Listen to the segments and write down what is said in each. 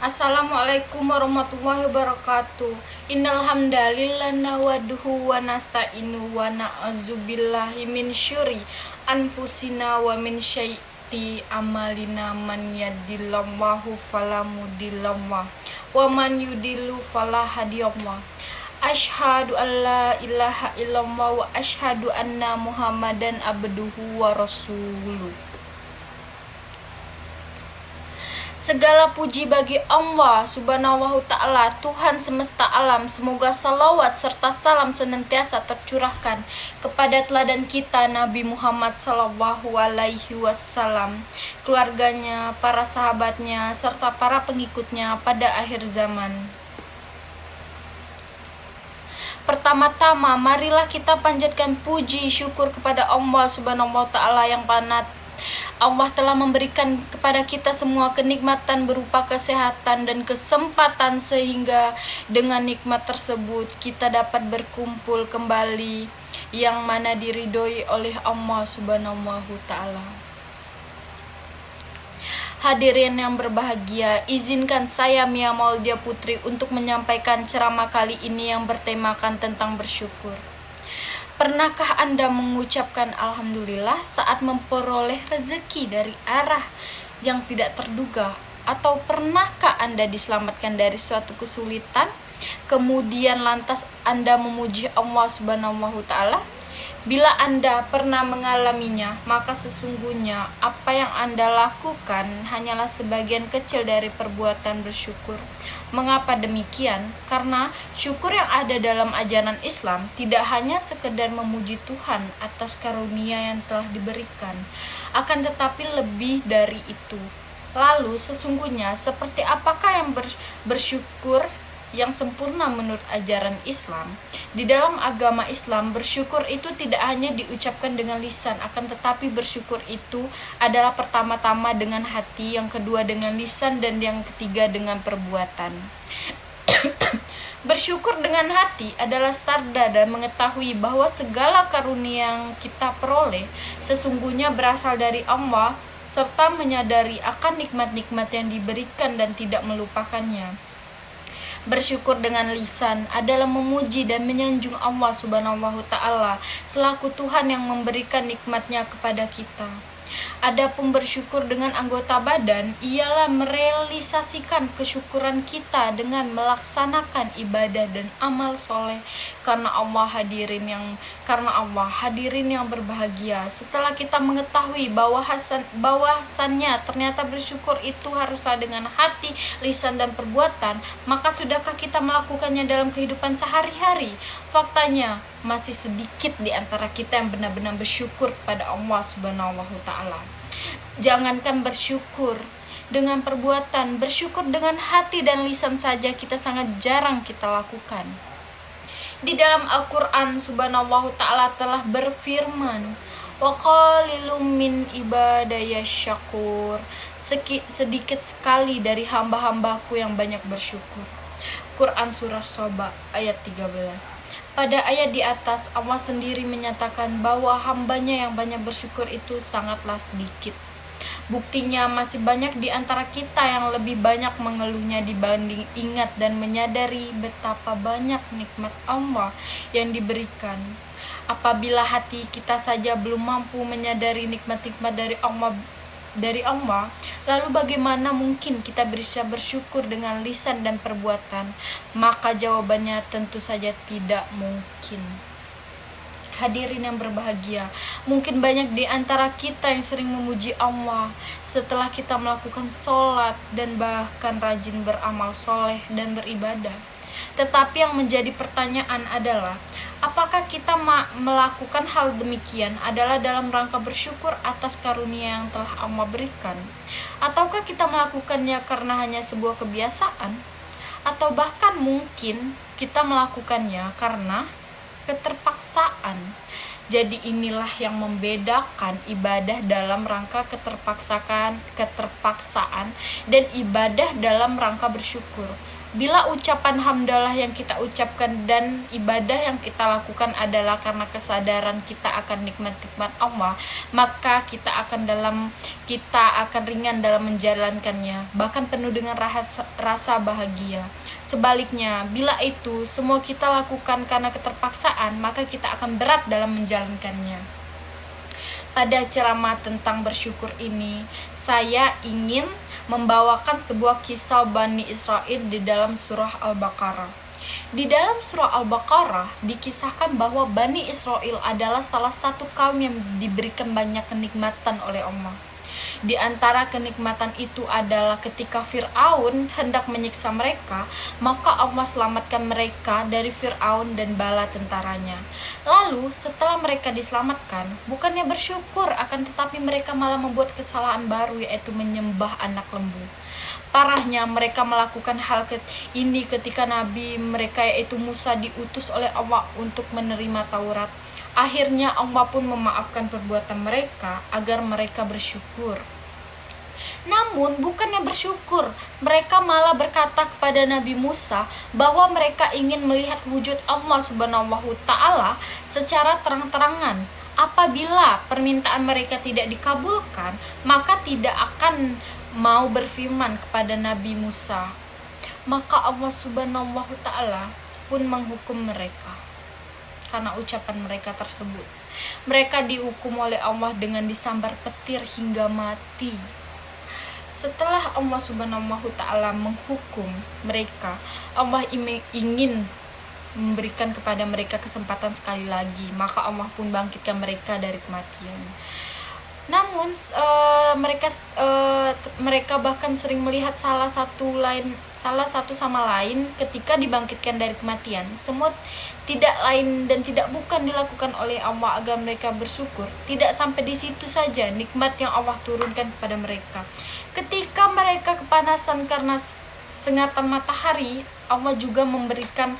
Assalamualaikum warahmatullahi wabarakatuh. Innal hamdalillah nahmaduhu wa nasta'inu wa na'udzubillahi min syurri anfusina wa min syai'ati amalina man yahdihillahu fala mudhillalah wa man yudhilhu fala hadiyalah. Asyhadu an la ilaha illallah wa asyhadu anna Muhammadan abduhu wa rasuluh. Segala puji bagi Allah subhanahu wa ta'ala, Tuhan semesta alam. Semoga salawat serta salam senantiasa tercurahkan kepada teladan kita Nabi Muhammad sallallahu alaihi wasallam, keluarganya, para sahabatnya, serta para pengikutnya pada akhir zaman. Pertama-tama, marilah kita panjatkan puji syukur kepada Allah subhanahu wa ta'ala yang panat. Allah telah memberikan kepada kita semua kenikmatan berupa kesehatan dan kesempatan, sehingga dengan nikmat tersebut kita dapat berkumpul kembali, yang mana diridhoi oleh Allah subhanahu wa ta'ala. Hadirin yang berbahagia, izinkan saya Mia Maulidia Putri untuk menyampaikan ceramah kali ini yang bertemakan tentang bersyukur. Pernahkah Anda mengucapkan Alhamdulillah saat memperoleh rezeki dari arah yang tidak terduga? Atau pernahkah Anda diselamatkan dari suatu kesulitan, kemudian lantas Anda memuji Allah subhanahu wa ta'ala? Bila Anda pernah mengalaminya, maka sesungguhnya apa yang Anda lakukan hanyalah sebagian kecil dari perbuatan bersyukur. Mengapa demikian? Karena syukur yang ada dalam ajaran Islam tidak hanya sekedar memuji Tuhan atas karunia yang telah diberikan, akan tetapi lebih dari itu. Lalu sesungguhnya seperti apakah yang bersyukur yang sempurna menurut ajaran Islam? Di dalam agama Islam, bersyukur itu tidak hanya diucapkan dengan lisan, akan tetapi bersyukur itu adalah pertama-tama dengan hati, yang kedua dengan lisan, dan yang ketiga dengan perbuatan. Bersyukur dengan hati adalah sadar dan mengetahui bahwa segala karunia yang kita peroleh sesungguhnya berasal dari Allah, serta menyadari akan nikmat-nikmat yang diberikan dan tidak melupakannya. Bersyukur dengan lisan adalah memuji dan menyanjung Allah subhanahu wa ta'ala selaku Tuhan yang memberikan nikmatnya kepada kita. Adapun bersyukur dengan anggota badan ialah merealisasikan kesyukuran kita dengan melaksanakan ibadah dan amal soleh karena Allah. Hadirin yang berbahagia, setelah kita mengetahui bahwasannya ternyata bersyukur itu haruslah dengan hati, lisan, dan perbuatan, maka sudahkah kita melakukannya dalam kehidupan sehari-hari? Faktanya masih sedikit di antara kita yang benar-benar bersyukur pada Allah subhanahu wa ta'ala. Jangankan bersyukur dengan perbuatan, bersyukur dengan hati dan lisan saja kita sangat jarang kita lakukan. Di dalam Al-Quran subhanahu wa ta'ala telah berfirman, wa qalilum min ibadaya syakur, sedikit sekali dari hamba-hambaku yang banyak bersyukur. Quran surah Soba ayat 13. Pada ayat di atas, Allah sendiri menyatakan bahwa hambanya yang banyak bersyukur itu sangatlah sedikit. Buktinya masih banyak di antara kita yang lebih banyak mengeluhnya dibanding ingat dan menyadari betapa banyak nikmat Allah yang diberikan. Apabila hati kita saja belum mampu menyadari nikmat-nikmat dari Allah, lalu bagaimana mungkin kita bisa bersyukur dengan lisan dan perbuatan? Maka jawabannya tentu saja tidak mungkin. Hadirin yang berbahagia, mungkin banyak di antara kita yang sering memuji Allah setelah kita melakukan sholat dan bahkan rajin beramal soleh dan beribadah. Tetapi yang menjadi pertanyaan adalah, apakah kita melakukan hal demikian adalah dalam rangka bersyukur atas karunia yang telah Allah berikan? Ataukah kita melakukannya karena hanya sebuah kebiasaan? Atau bahkan mungkin kita melakukannya karena keterpaksaan? Jadi inilah yang membedakan ibadah dalam rangka keterpaksaan dan ibadah dalam rangka bersyukur. Bila ucapan hamdalah yang kita ucapkan dan ibadah yang kita lakukan adalah karena kesadaran kita akan nikmat-nikmat Allah, maka kita akan ringan dalam menjalankannya, bahkan penuh dengan rasa bahagia. Sebaliknya, bila itu semua kita lakukan karena keterpaksaan, maka kita akan berat dalam menjalankannya. Pada ceramah tentang bersyukur ini, saya ingin membawakan sebuah kisah Bani Israel di dalam surah Al-Baqarah. Di dalam surah Al-Baqarah dikisahkan bahwa Bani Israel adalah salah satu kaum yang diberikan banyak kenikmatan oleh Allah. Di antara kenikmatan itu adalah ketika Fir'aun hendak menyiksa mereka, maka Allah selamatkan mereka dari Fir'aun dan bala tentaranya. Lalu setelah mereka diselamatkan, bukannya bersyukur, akan tetapi mereka malah membuat kesalahan baru, yaitu menyembah anak lembu. Parahnya mereka melakukan hal ini ketika Nabi mereka yaitu Musa diutus oleh Allah untuk menerima Taurat. Akhirnya Allah pun memaafkan perbuatan mereka agar mereka bersyukur. Namun bukannya bersyukur, mereka malah berkata kepada Nabi Musa bahwa mereka ingin melihat wujud Allah Subhanahu Ta'ala secara terang-terangan. Apabila permintaan mereka tidak dikabulkan, maka tidak akan mau berfirman kepada Nabi Musa. Maka Allah Subhanahu Ta'ala pun menghukum mereka karena ucapan mereka tersebut. Mereka dihukum oleh Allah dengan disambar petir hingga mati. Setelah Allah Subhanahu Ta'ala menghukum mereka, Allah ingin memberikan kepada mereka kesempatan sekali lagi, maka Allah pun bangkitkan mereka dari kematian. Namun mereka bahkan sering melihat salah satu sama lain ketika dibangkitkan dari kematian. Semua tidak lain dan tidak bukan dilakukan oleh Allah agar mereka bersyukur. Tidak sampai di situ saja nikmat yang Allah turunkan kepada mereka. Ketika mereka kepanasan karena sengatan matahari, Allah juga memberikan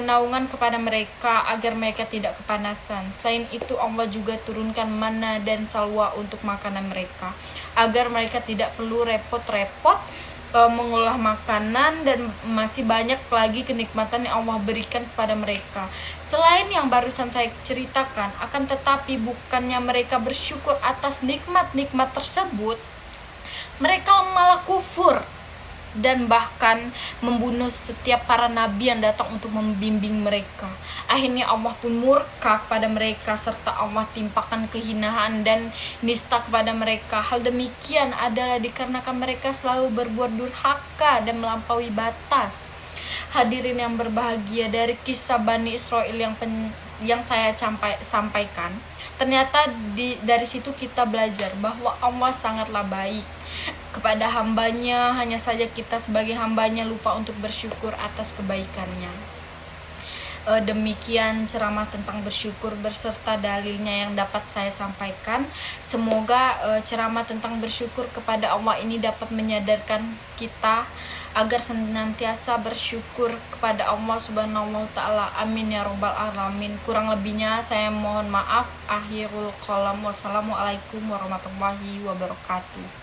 naungan kepada mereka agar mereka tidak kepanasan. Selain itu Allah juga turunkan mana dan salwa untuk makanan mereka, agar mereka tidak perlu repot-repot mengolah makanan, dan masih banyak lagi kenikmatan yang Allah berikan kepada mereka selain yang barusan saya ceritakan. Akan tetapi bukannya mereka bersyukur atas nikmat-nikmat tersebut, mereka malah kufur dan bahkan membunuh setiap para nabi yang datang untuk membimbing mereka. Akhirnya Allah pun murka kepada mereka serta Allah timpakan kehinaan dan nista kepada mereka. Hal demikian adalah dikarenakan mereka selalu berbuat durhaka dan melampaui batas. Hadirin yang berbahagia, dari kisah Bani Israel yang saya sampaikan, ternyata dari situ kita belajar bahwa Allah sangatlah baik kepada hambanya. Hanya saja kita sebagai hambanya lupa untuk bersyukur atas kebaikannya. Demikian ceramah tentang bersyukur berserta dalilnya yang dapat saya sampaikan. Semoga ceramah tentang bersyukur kepada Allah ini dapat menyadarkan kita agar senantiasa bersyukur kepada Allah Subhanahu Ta'ala. Amin ya robbal alamin. Kurang lebihnya saya mohon maaf. Akhirul qalam. Wassalamualaikum warahmatullahi wabarakatuh.